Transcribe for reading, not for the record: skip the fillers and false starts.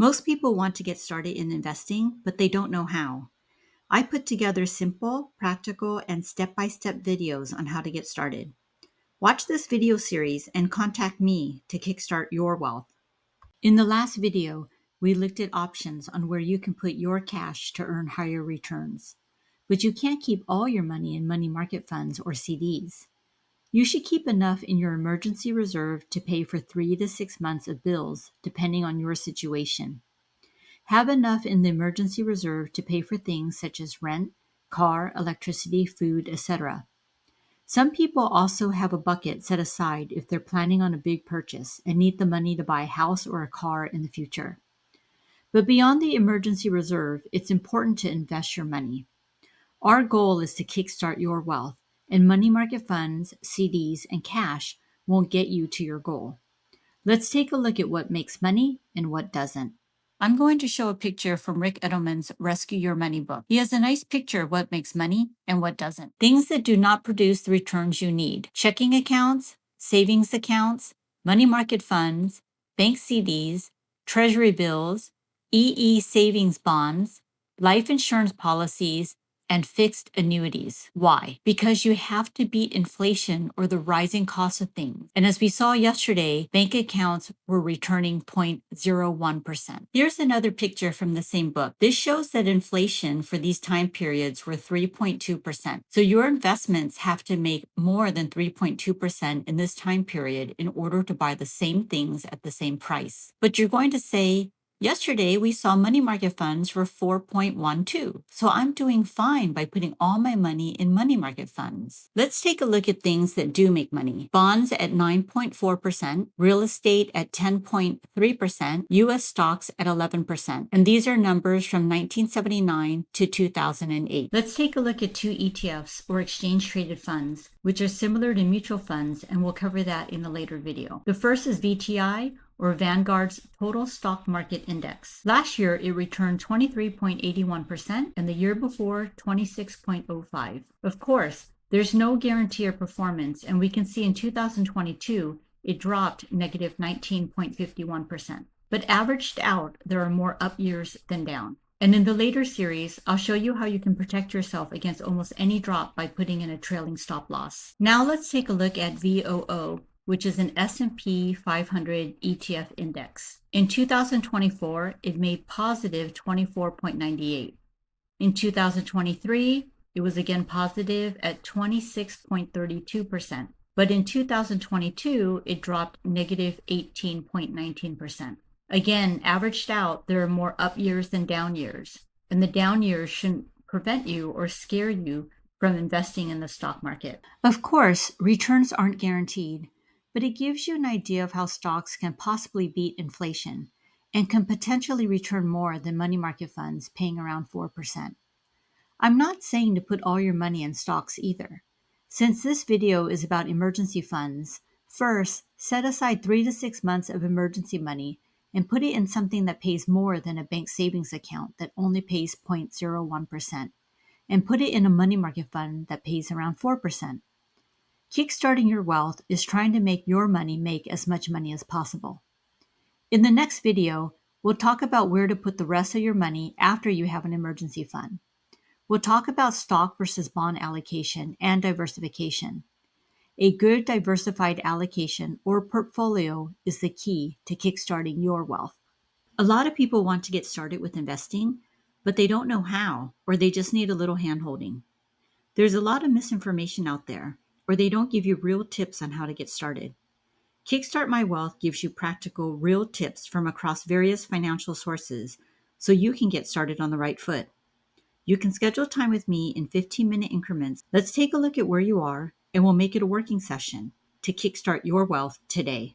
Most people want to get started in investing, but they don't know how. I put together simple, practical, and step-by-step videos on how to get started. Watch this video series and contact me to kickstart your wealth. In the last video, we looked at options on where you can put your cash to earn higher returns. But you can't keep all your money in money market funds or CDs. You should keep enough in your emergency reserve to pay for 3 to 6 months of bills, depending on your situation. Have enough in the emergency reserve to pay for things such as rent, car, electricity, food, etc. Some people also have a bucket set aside if they're planning on a big purchase and need the money to buy a house or a car in the future. But beyond the emergency reserve, it's important to invest your money. Our goal is to kickstart your wealth, and money market funds, CDs, and cash won't get you to your goal. Let's take a look at what makes money and what doesn't. I'm going to show a picture from Rick Edelman's Rescue Your Money book. He has a nice picture of what makes money and what doesn't. Things that do not produce the returns you need: checking accounts, savings accounts, money market funds, bank CDs, treasury bills, EE savings bonds, life insurance policies, and fixed annuities. Why? Because you have to beat inflation or the rising cost of things. And as we saw yesterday, bank accounts were returning 0.01%. Here's another picture from the same book. This shows that inflation for these time periods were 3.2%. So your investments have to make more than 3.2% in this time period in order to buy the same things at the same price. But you're going to say, yesterday, we saw money market funds for 4.12. So I'm doing fine by putting all my money in money market funds. Let's take a look at things that do make money. Bonds at 9.4%, real estate at 10.3%, US stocks at 11%. And these are numbers from 1979 to 2008. Let's take a look at 2 ETFs, or exchange traded funds, which are similar to mutual funds, and we'll cover that in a later video. The first is VTI, or Vanguard's Total Stock Market Index. Last year, it returned 23.81%, and the year before, 26.05%. Of course, there's no guarantee of performance, and we can see in 2022, it dropped negative 19.51%. But averaged out, there are more up years than down. And in the later series, I'll show you how you can protect yourself against almost any drop by putting in a trailing stop loss. Now let's take a look at VOO, which is an S&P 500 ETF index. In 2024, it made positive 24.98. In 2023, it was again positive at 26.32%. But in 2022, it dropped negative 18.19%. Again, averaged out, there are more up years than down years. And the down years shouldn't prevent you or scare you from investing in the stock market. Of course, returns aren't guaranteed, but it gives you an idea of how stocks can possibly beat inflation and can potentially return more than money market funds paying around 4%. I'm not saying to put all your money in stocks either. Since this video is about emergency funds, first, set aside 3 to 6 months of emergency money and put it in something that pays more than a bank savings account that only pays 0.01%, and put it in a money market fund that pays around 4%. Kickstarting your wealth is trying to make your money make as much money as possible. In the next video, we'll talk about where to put the rest of your money after you have an emergency fund. We'll talk about stock versus bond allocation and diversification. A good diversified allocation or portfolio is the key to kickstarting your wealth. A lot of people want to get started with investing, but they don't know how, or they just need a little hand-holding. There's a lot of misinformation out there, or they don't give you real tips on how to get started. Kickstart My Wealth gives you practical, real tips from across various financial sources so you can get started on the right foot. You can schedule time with me in 15-minute increments. Let's take a look at where you are, and we'll make it a working session to kickstart your wealth today.